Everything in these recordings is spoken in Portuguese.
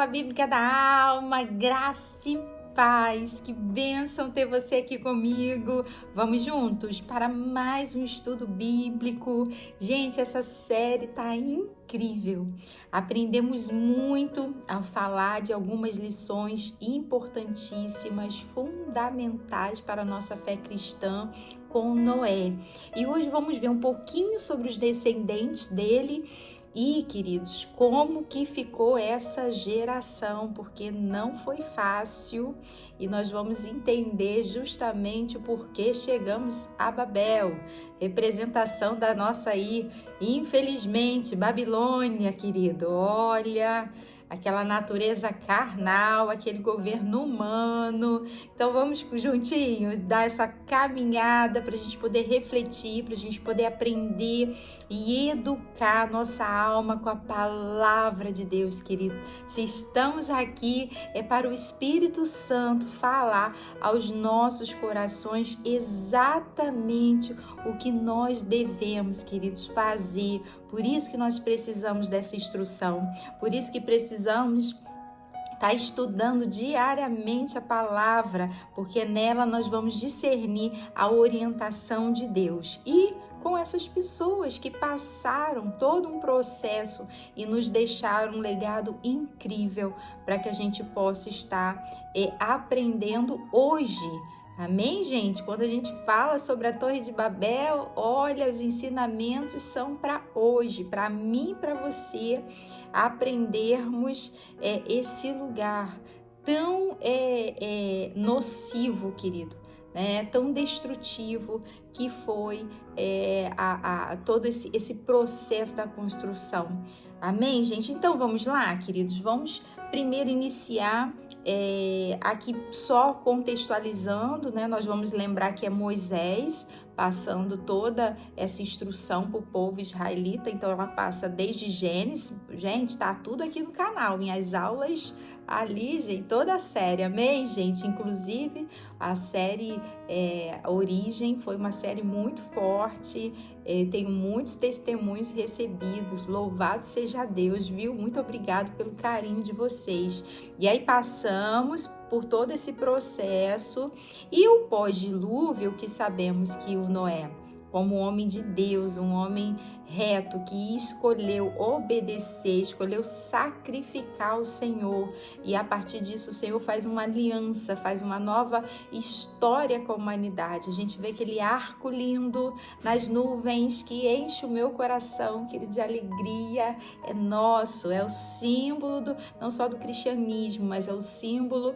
Escola Bíblica da Alma, graça e paz, que bênção ter você aqui comigo. Vamos juntos para mais um estudo bíblico. Gente, essa série tá incrível. Aprendemos muito ao falar de algumas lições importantíssimas, fundamentais para a nossa fé cristã com Noé. E hoje vamos ver um pouquinho sobre os descendentes dele. E, queridos, como que ficou essa geração? Porque não foi fácil e nós vamos entender justamente o porquê chegamos a Babel, representação da nossa aí, infelizmente, Babilônia, querido. Olha, aquela natureza carnal, aquele governo humano. Então vamos juntinho dar essa caminhada para a gente poder refletir, para a gente poder aprender e educar a nossa alma com a palavra de Deus, querido. Se estamos aqui, é para o Espírito Santo falar aos nossos corações exatamente o que nós devemos, queridos, fazer. Por isso que nós precisamos dessa instrução, por isso que precisamos estar estudando diariamente a palavra, porque nela nós vamos discernir a orientação de Deus. E com essas pessoas que passaram todo um processo e nos deixaram um legado incrível para que a gente possa estar aprendendo hoje. Amém, gente? Quando a gente fala sobre a Torre de Babel, olha, os ensinamentos são para hoje, para mim e para você aprendermos esse lugar tão nocivo, querido, né? Tão destrutivo que foi todo esse processo da construção. Amém, gente? Então vamos lá, queridos, vamos primeiro iniciar aqui só contextualizando, né? Nós vamos lembrar que é Moisés passando toda essa instrução para o povo israelita. Então ela passa desde Gênesis, gente, tá tudo aqui no canal, minhas aulas ali, gente, toda a série, amém, gente? Inclusive a série Origem foi uma série muito forte, tenho muitos testemunhos recebidos, louvado seja Deus, viu? Muito obrigado pelo carinho de vocês. E aí passamos por todo esse processo e o pós-dilúvio, que sabemos que o Noé, como homem de Deus, um homem reto, que escolheu obedecer, escolheu sacrificar o Senhor, e a partir disso o Senhor faz uma aliança, faz uma nova história com a humanidade. A gente vê aquele arco lindo nas nuvens que enche o meu coração, querido, de alegria. É nosso, é o símbolo não só do cristianismo, mas é o símbolo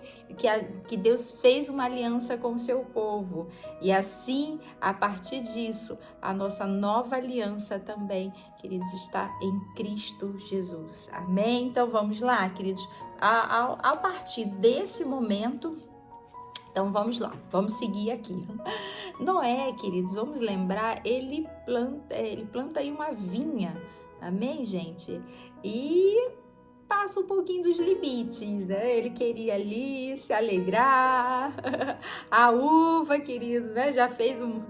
que Deus fez uma aliança com o seu povo, e assim, a partir disso, a nossa nova aliança também, queridos, está em Cristo Jesus. Amém? Então vamos lá, queridos, a partir desse momento, então vamos lá, vamos seguir aqui. Noé, queridos, vamos lembrar, ele planta aí uma vinha, amém, gente? E passa um pouquinho dos limites, né? Ele queria ali se alegrar, a uva, querido, né? Já fez um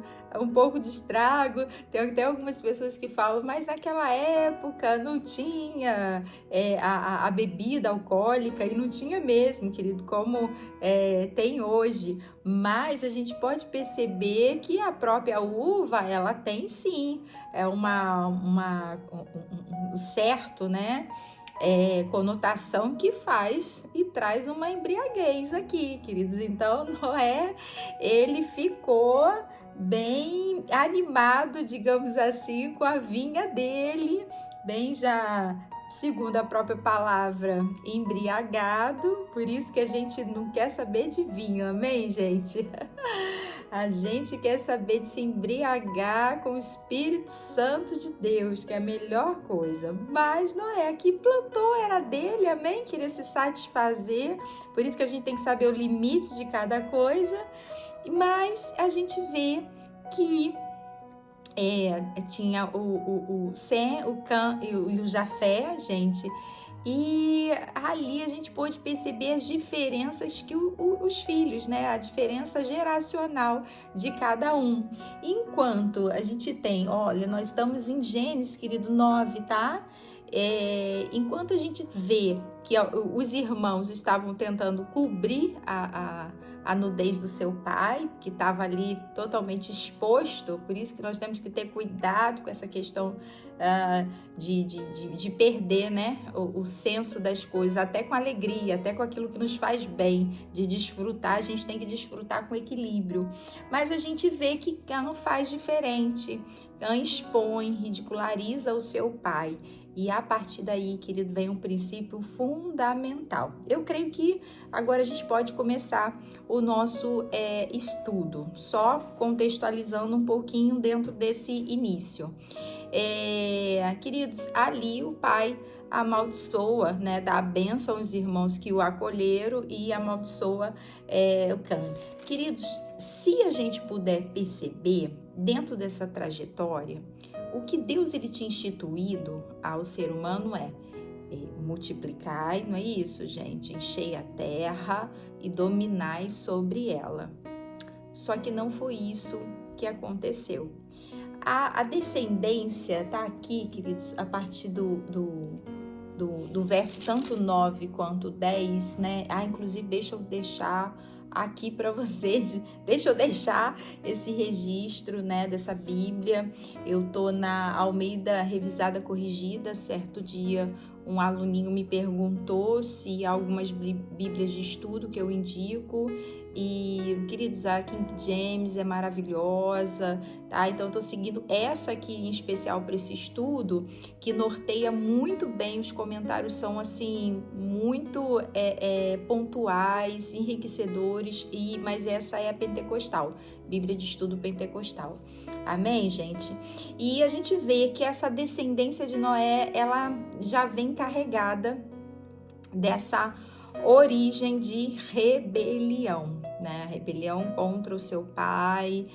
pouco de estrago. Tem até algumas pessoas que falam, mas naquela época não tinha a bebida alcoólica, e não tinha mesmo, querido, como tem hoje. Mas a gente pode perceber que a própria uva, ela tem sim, um certo, né? Conotação que faz e traz uma embriaguez aqui, queridos. Então, Noé, ele ficou bem animado, digamos assim, com a vinha dele, bem já, segundo a própria palavra, embriagado. Por isso que a gente não quer saber de vinho, amém, gente? A gente quer saber de se embriagar com o Espírito Santo de Deus, que é a melhor coisa. Mas Noé que plantou, era dele, amém? Queria se satisfazer, por isso que a gente tem que saber o limite de cada coisa. Mas a gente vê que tinha o Sem, o Cã e o Jafé, gente, e ali a gente pôde perceber as diferenças que os filhos, né, a diferença geracional de cada um. Enquanto a gente tem, olha, nós estamos em Gênesis, querido, 9, tá? enquanto a gente vê que os irmãos estavam tentando cobrir a nudez do seu pai, que estava ali totalmente exposto, por isso que nós temos que ter cuidado com essa questão de perder, né, o senso das coisas, até com alegria, até com aquilo que nos faz bem, de desfrutar, a gente tem que desfrutar com equilíbrio. Mas a gente vê que Cã faz diferente, Cã expõe, ridiculariza o seu pai. E a partir daí, querido, vem um princípio fundamental. Eu creio que agora a gente pode começar o nosso estudo, só contextualizando um pouquinho dentro desse início. Queridos, ali o pai amaldiçoa, né, dá a bênção aos irmãos que o acolheram e amaldiçoa o Cã. Queridos, se a gente puder perceber dentro dessa trajetória, o que Deus ele tinha instituído ao ser humano é multiplicai, não é isso, gente? Enchei a terra e dominai sobre ela. Só que não foi isso que aconteceu. A descendência tá aqui, queridos, a partir do verso tanto 9 quanto 10, né? Inclusive, deixa eu deixar aqui para vocês, deixa eu deixar esse registro, né, dessa Bíblia. Eu tô na Almeida Revisada Corrigida. Certo dia um aluninho me perguntou se algumas bíblias de estudo que eu indico, e queridos, a King James é maravilhosa, tá? Então eu tô seguindo essa aqui em especial para esse estudo, que norteia muito bem, os comentários são assim muito pontuais, enriquecedores, mas essa é a pentecostal, Bíblia de Estudo Pentecostal. Amém, gente? E a gente vê que essa descendência de Noé, ela já vem carregada dessa origem de rebelião, né? Rebelião contra o seu pai,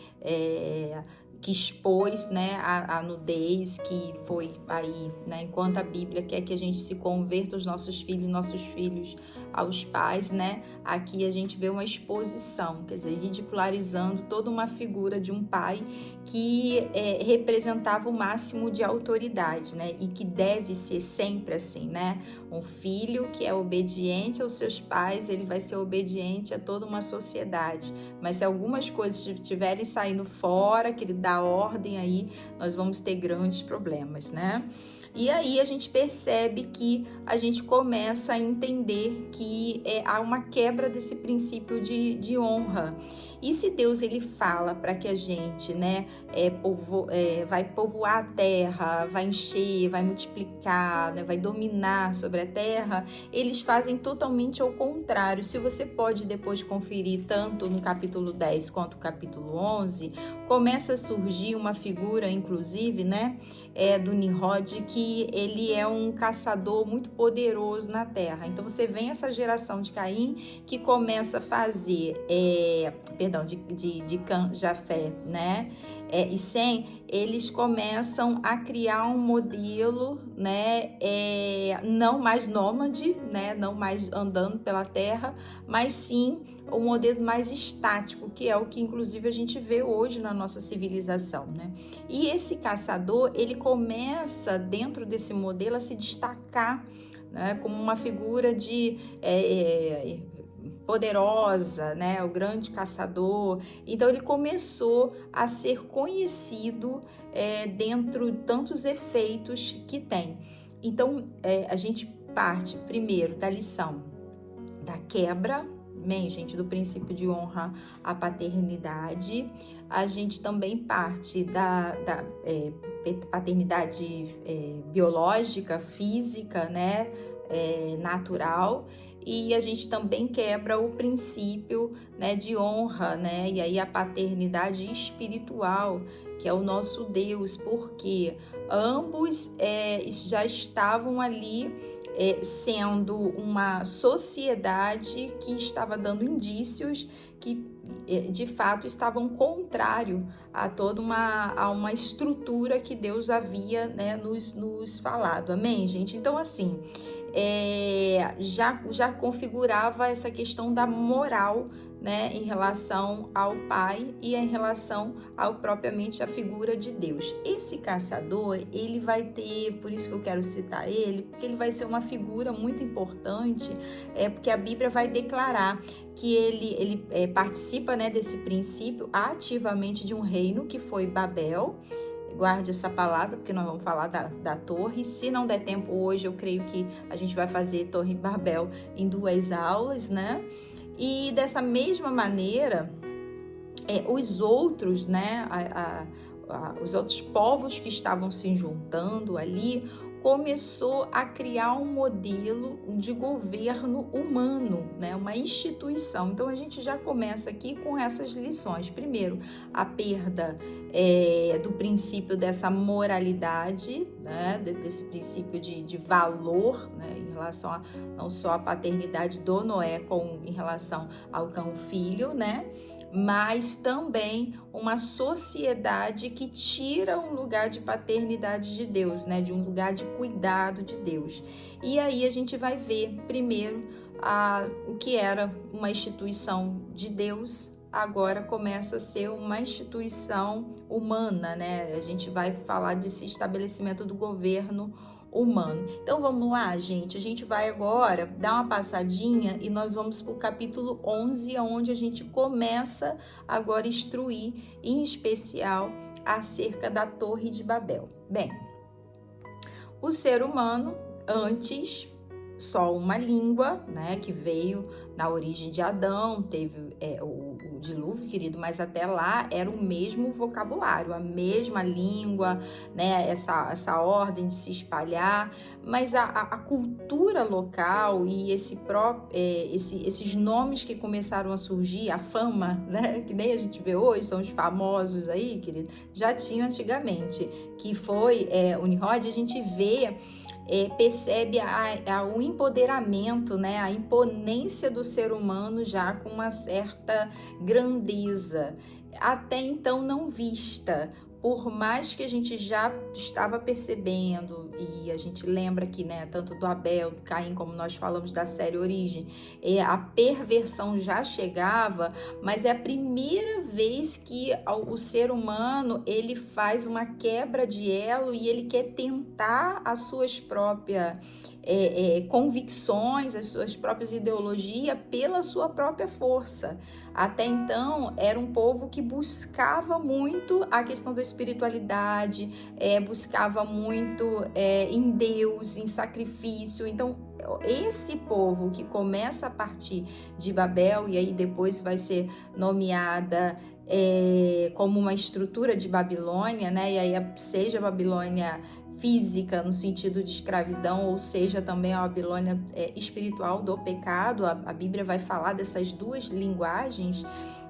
que expôs, né, a nudez, que foi aí, né? Enquanto a Bíblia quer que a gente se converta, os nossos filhos aos pais, né? Aqui a gente vê uma exposição, quer dizer, ridicularizando toda uma figura de um pai que representava o máximo de autoridade, né? E que deve ser sempre assim, né? Um filho que é obediente aos seus pais, ele vai ser obediente a toda uma sociedade. Mas se algumas coisas estiverem saindo fora, que ele dá ordem aí, nós vamos ter grandes problemas, né? E aí a gente percebe que a gente começa a entender que há uma quebra desse princípio de honra. E se Deus ele fala para que a gente, né, vai povoar a terra, vai encher, vai multiplicar, né, vai dominar sobre a terra, eles fazem totalmente ao contrário. Se você pode depois conferir tanto no capítulo 10 quanto no capítulo 11, começa a surgir uma figura, inclusive, né, do Nimrod, que ele é um caçador muito poderoso na terra. Então você vem essa geração de Caim que começa a fazer, de Cã, Jafé, né, e Sem, eles começam a criar um modelo, né, não mais nômade, né, não mais andando pela terra, mas sim um modelo mais estático, que é o que inclusive a gente vê hoje na nossa civilização, né? E esse caçador, ele começa dentro desse modelo a se destacar, né, como uma figura de poderosa, né, o grande caçador. Então ele começou a ser conhecido dentro de tantos efeitos que tem. Então a gente parte primeiro da lição da quebra, bem, gente, do princípio de honra à paternidade. A gente também parte da paternidade biológica, física, né, natural. E a gente também quebra o princípio, né, de honra, né, e aí a paternidade espiritual, que é o nosso Deus, porque ambos já estavam ali sendo uma sociedade que estava dando indícios que de fato estavam contrário a toda uma estrutura que Deus havia, né, nos falado. Amém, gente? Então, assim, já configurava essa questão da moral, né, em relação ao Pai e em relação ao propriamente a figura de Deus. Esse caçador, ele vai ter, por isso que eu quero citar ele, porque ele vai ser uma figura muito importante, porque a Bíblia vai declarar que ele participa, né, desse princípio ativamente de um reino que foi Babel. Guarde essa palavra, porque nós vamos falar da torre. Se não der tempo hoje, eu creio que a gente vai fazer Torre Babel em 2 aulas, né? E dessa mesma maneira, os outros, né, os outros povos que estavam se juntando ali, começou a criar um modelo de governo humano, né, uma instituição. Então a gente já começa aqui com essas lições. Primeiro, a perda do princípio dessa moralidade, né, desse princípio de valor, né, em relação não só à paternidade do Noé em relação ao cão-filho, né, mas também uma sociedade que tira um lugar de paternidade de Deus, né, de um lugar de cuidado de Deus. E aí a gente vai ver primeiro o que era uma instituição de Deus, agora começa a ser uma instituição humana, né? A gente vai falar desse estabelecimento do governo humano. Então vamos lá, gente, a gente vai agora dar uma passadinha e nós vamos para o capítulo 11, onde a gente começa agora a instruir, em especial, acerca da Torre de Babel. Bem, o ser humano, antes, só uma língua, né, que veio na origem de Adão, teve o dilúvio, querido, mas até lá era o mesmo vocabulário, a mesma língua, né, essa ordem de se espalhar, mas a cultura local e esses nomes que começaram a surgir, a fama, né, que nem a gente vê hoje, são os famosos aí, querido, já tinha antigamente, que foi o Nimrod. A gente vê percebe o empoderamento, né, a imponência do ser humano já com uma certa grandeza, até então não vista. Por mais que a gente já estava percebendo, e a gente lembra que, né, tanto do Abel, do Caim, como nós falamos da série Origem, a perversão já chegava, mas é a primeira vez que o ser humano, ele faz uma quebra de elo e ele quer tentar as suas próprias convicções, as suas próprias ideologias pela sua própria força. Até então, era um povo que buscava muito a questão da espiritualidade, buscava muito em Deus, em sacrifício. Então, esse povo que começa a partir de Babel, e aí depois vai ser nomeada como uma estrutura de Babilônia, né? E aí seja a Babilônia física, no sentido de escravidão, ou seja, também a Babilônia espiritual do pecado. A Bíblia vai falar dessas duas linguagens,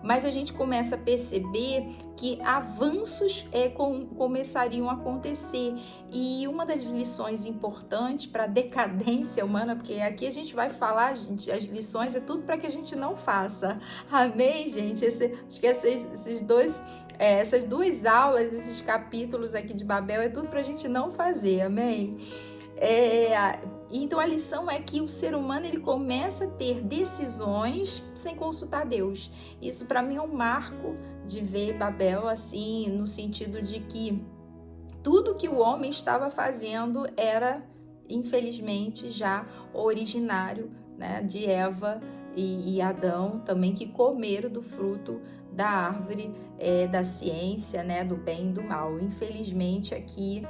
mas a gente começa a perceber que avanços começariam a acontecer. E uma das lições importantes para a decadência humana, porque aqui a gente vai falar, gente, as lições é tudo para que a gente não faça. Amém, gente? Acho que essas 2 aulas, esses capítulos aqui de Babel, é tudo para a gente não fazer, amém? Então a lição é que o ser humano, ele começa a ter decisões sem consultar Deus. Isso para mim é um marco de ver Babel assim, no sentido de que tudo que o homem estava fazendo era, infelizmente, já originário, né, de Eva e Adão também, que comeram do fruto da árvore da ciência, né, do bem e do mal. Infelizmente aqui,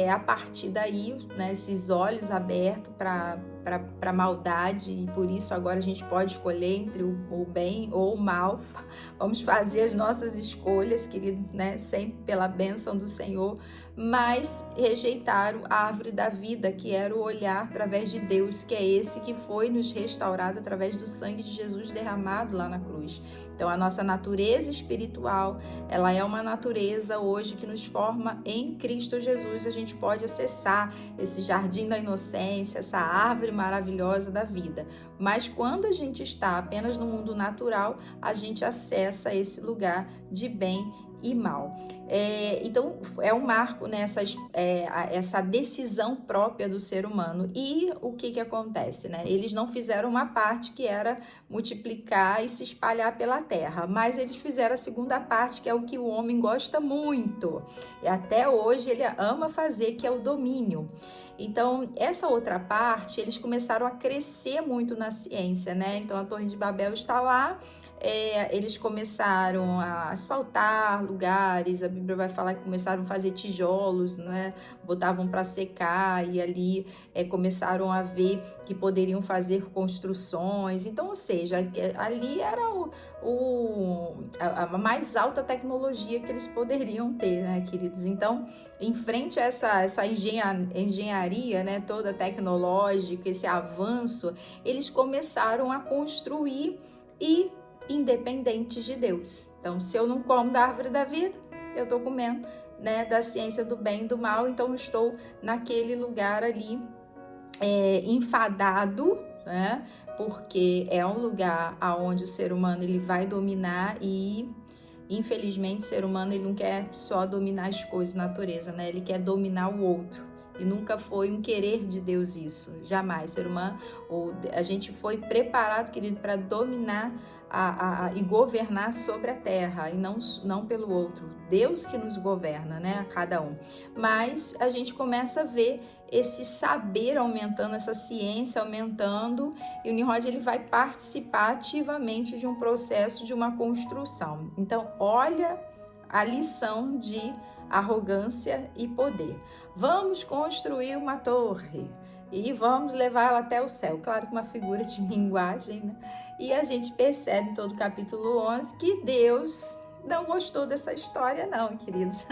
a partir daí, né, esses olhos abertos para a maldade, e por isso agora a gente pode escolher entre o bem ou o mal. Vamos fazer as nossas escolhas, querido, né, sempre pela bênção do Senhor, mas rejeitaram a árvore da vida, que era o olhar através de Deus, que é esse que foi nos restaurado através do sangue de Jesus derramado lá na cruz. Então a nossa natureza espiritual, ela é uma natureza hoje que nos forma em Cristo Jesus. A gente pode acessar esse jardim da inocência, essa árvore maravilhosa da vida. Mas quando a gente está apenas no mundo natural, a gente acessa esse lugar de bem e mal. Então, é um marco, né, essa decisão própria do ser humano. E o que acontece, né? Eles não fizeram uma parte que era multiplicar e se espalhar pela terra, mas eles fizeram a segunda parte, que é o que o homem gosta muito. E até hoje ele ama fazer, que é o domínio. Então, essa outra parte, eles começaram a crescer muito na ciência, né? Então, a Torre de Babel está lá. Eles começaram a asfaltar lugares, a Bíblia vai falar que começaram a fazer tijolos, né? Botavam para secar e ali começaram a ver que poderiam fazer construções. Então, ou seja, ali era a mais alta tecnologia que eles poderiam ter, né, queridos? Então, em frente a essa engenharia, né, toda tecnológica, esse avanço, eles começaram a construir e independentes de Deus. Então, se eu não como da árvore da vida, eu estou comendo, né, da ciência do bem e do mal, então eu estou naquele lugar ali enfadado, né, porque é um lugar onde o ser humano ele vai dominar e infelizmente o ser humano ele não quer só dominar as coisas, natureza, né, ele quer dominar o outro. E nunca foi um querer de Deus isso, jamais. Ser humano, a gente foi preparado, querido, para dominar e governar sobre a terra e não pelo outro. Deus que nos governa, né, a cada um. Mas a gente começa a ver esse saber aumentando, essa ciência aumentando, e o Nimrod ele vai participar ativamente de um processo de uma construção. Então, olha a lição de arrogância e poder. Vamos construir uma torre e vamos levar ela até o céu. Claro que uma figura de linguagem, né? E a gente percebe em todo o capítulo 11 que Deus não gostou dessa história não, queridos.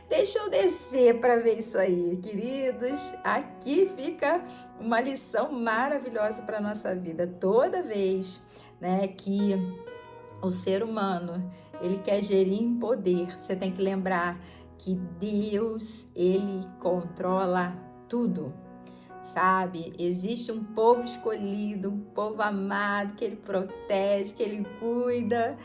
Deixa eu descer para ver isso aí, queridos. Aqui fica uma lição maravilhosa para a nossa vida. Toda vez, né, que o ser humano ele quer gerir em poder, você tem que lembrar que Deus, ele controla tudo, sabe? Existe um povo escolhido, um povo amado, que ele protege, que ele cuida,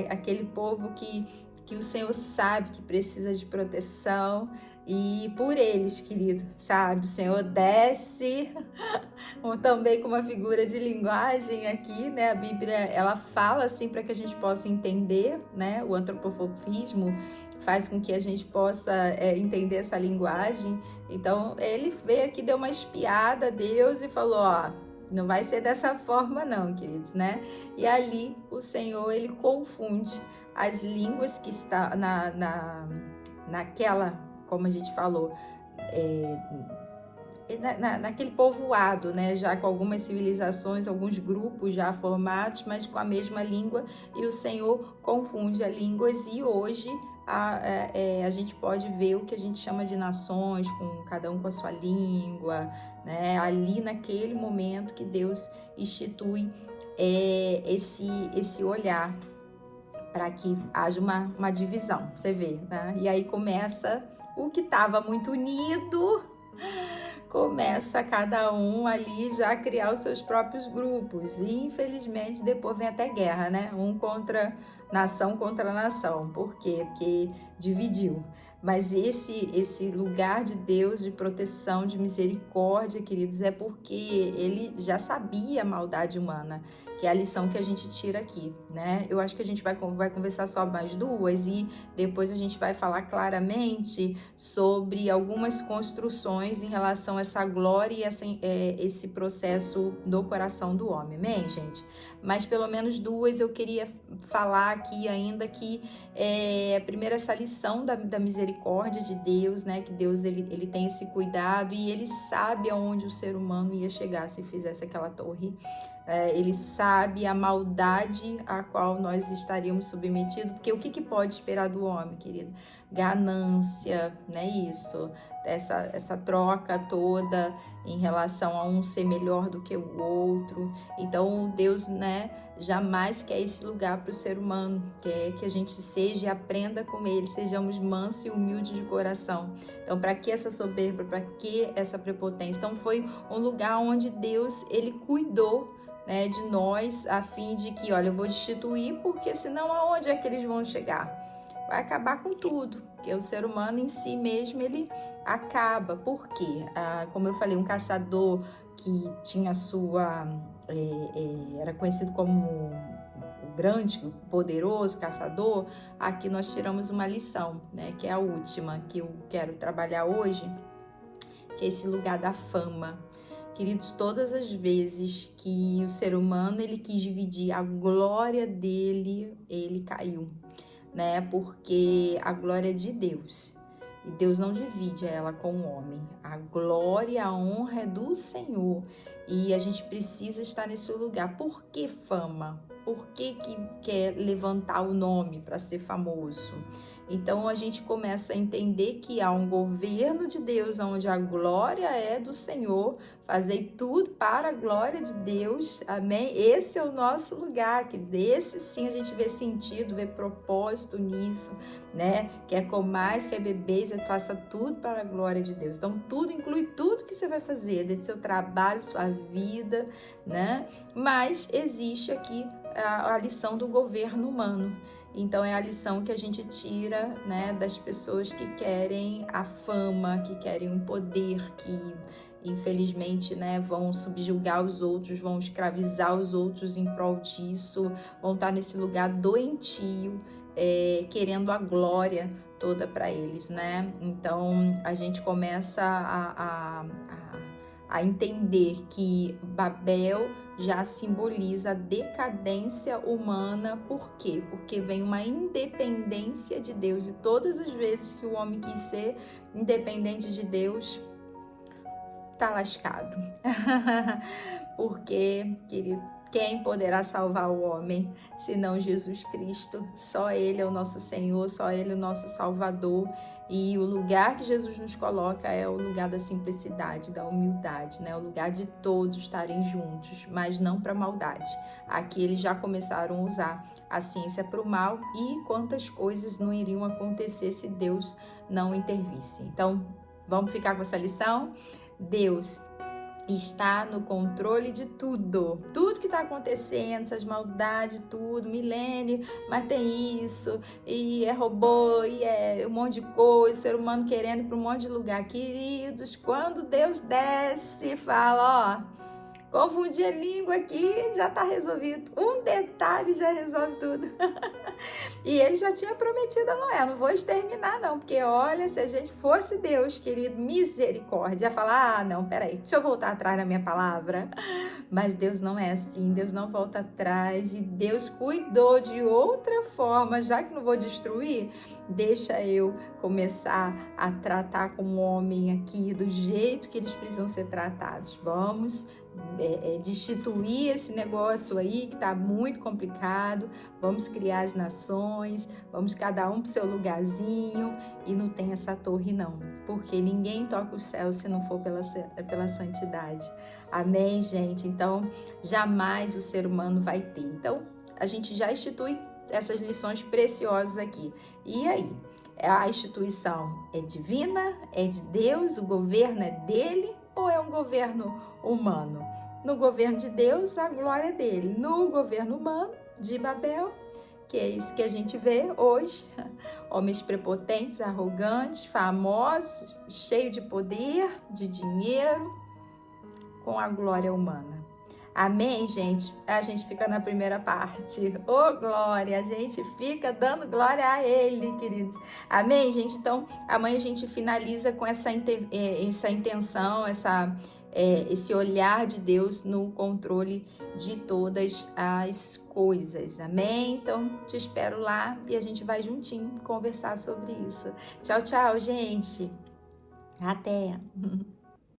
aquele povo que o Senhor sabe que precisa de proteção, e por eles, querido, sabe? O Senhor desce, também com uma figura de linguagem aqui, né? A Bíblia, ela fala assim para que a gente possa entender, né? O antropomorfismo faz com que a gente possa entender essa linguagem. Então, ele veio aqui, deu uma espiada a Deus e falou, ó, não vai ser dessa forma não, queridos, né? E ali o Senhor, ele confunde as línguas que está naquela, como a gente falou, naquele povoado, né? Já com algumas civilizações, alguns grupos já formados, mas com a mesma língua, e o Senhor confunde as línguas, e hoje a gente pode ver o que a gente chama de nações, com cada um com a sua língua, né? Ali naquele momento que Deus institui esse olhar para que haja uma divisão, você vê, né? E aí começa o que estava muito unido, começa cada um ali já a criar os seus próprios grupos, e infelizmente depois vem até guerra, né? Nação contra nação. Por quê? Porque dividiu. Mas esse lugar de Deus, de proteção, de misericórdia, queridos, é porque ele já sabia a maldade humana, que é a lição que a gente tira aqui, né? Eu acho que a gente vai conversar só mais duas, e depois a gente vai falar claramente sobre algumas construções em relação a essa glória e esse processo do coração do homem, amém, gente? Mas pelo menos duas eu queria falar aqui ainda, que primeiro essa lição da misericórdia de Deus, né? Que Deus ele tem esse cuidado, e ele sabe aonde o ser humano ia chegar se fizesse aquela torre. Ele sabe a maldade a qual nós estaríamos submetidos, porque o que pode esperar do homem, querido? Ganância, né? Isso, essa troca toda em relação a um ser melhor do que o outro. Então Deus, né, jamais quer esse lugar para o ser humano, quer que a gente seja e aprenda com ele, sejamos mansos e humildes de coração. Então, para que essa soberba, para que essa prepotência? Então, foi um lugar onde Deus, ele cuidou, né, de nós, a fim de que, olha, eu vou destituir, porque senão aonde é que eles vão chegar? vai acabar com tudo, porque o ser humano em si mesmo, ele acaba. Por quê? Como eu falei, um caçador que tinha sua... era conhecido como o grande, o poderoso caçador. Aqui nós tiramos uma lição, né, que é a última que eu quero trabalhar hoje, que é esse lugar da fama. Queridos, todas as vezes que o ser humano ele quis dividir a glória dele, ele caiu, né? Porque a glória é de Deus e Deus não divide ela com o homem. A glória, a honra é do Senhor e a gente precisa estar nesse lugar. Por que fama? Por que quer levantar o nome para ser famoso? Então a gente começa a entender que há um governo de Deus onde a glória é do Senhor. Fazei tudo para a glória de Deus, amém? Esse é o nosso lugar, que desse sim a gente vê sentido, vê propósito nisso, né? Quer comais, quer bebeis, faça tudo para a glória de Deus. Então tudo inclui tudo que você vai fazer, desde seu trabalho, sua vida, né? Mas existe aqui a lição do governo humano. Então é a lição que a gente tira, né, das pessoas que querem a fama, que querem o poder, que infelizmente, né, vão subjugar os outros, vão escravizar os outros em prol disso, vão estar nesse lugar doentio, querendo a glória toda para eles, né? Então a gente começa a entender que Babel já simboliza a decadência humana. Por quê? Porque vem uma independência de Deus, e todas as vezes que o homem quis ser independente de Deus, tá lascado. Porque, querido, quem poderá salvar o homem senão Jesus Cristo? Só Ele é o nosso Senhor, só Ele é o nosso Salvador. E o lugar que Jesus nos coloca é o lugar da simplicidade, da humildade, né? O lugar de todos estarem juntos, mas não para maldade. Aqui eles já começaram a usar a ciência para o mal, e quantas coisas não iriam acontecer se Deus não intervisse. Então, vamos ficar com essa lição? Deus está no controle de tudo que está acontecendo, essas maldades, tudo, milênio, mas tem isso, e é robô, e é um monte de coisa, ser humano querendo ir para um monte de lugar. Queridos, quando Deus desce e fala, ó, confundir a língua aqui, já está resolvido. Um detalhe já resolve tudo. E ele já tinha prometido a Noé, não vou exterminar não, porque olha, se a gente fosse Deus, querido, misericórdia, ia falar, não, peraí, deixa eu voltar atrás na minha palavra. Mas Deus não é assim, Deus não volta atrás, e Deus cuidou de outra forma. Já que não vou destruir, deixa eu começar a tratar com o homem aqui do jeito que eles precisam ser tratados. Vamos destituir esse negócio aí que tá muito complicado, vamos criar as nações, vamos cada um pro seu lugarzinho, e não tem essa torre não, porque ninguém toca o céu se não for pela santidade. Amém, gente? Então, jamais o ser humano vai ter. Então, a gente já institui essas lições preciosas aqui. E aí? A instituição é divina? É de Deus? O governo é dele? Ou é um governo humano? No governo de Deus, a glória é dele. No governo humano, de Babel, que é isso que a gente vê hoje, homens prepotentes, arrogantes, famosos, cheios de poder, de dinheiro, com a glória humana. Amém, gente? A gente fica na primeira parte. Ô, glória! A gente fica dando glória a Ele, queridos. Amém, gente? Então, amanhã a gente finaliza com essa intenção, esse olhar de Deus no controle de todas as coisas. Amém? Então, te espero lá e a gente vai juntinho conversar sobre isso. Tchau, tchau, gente. Até!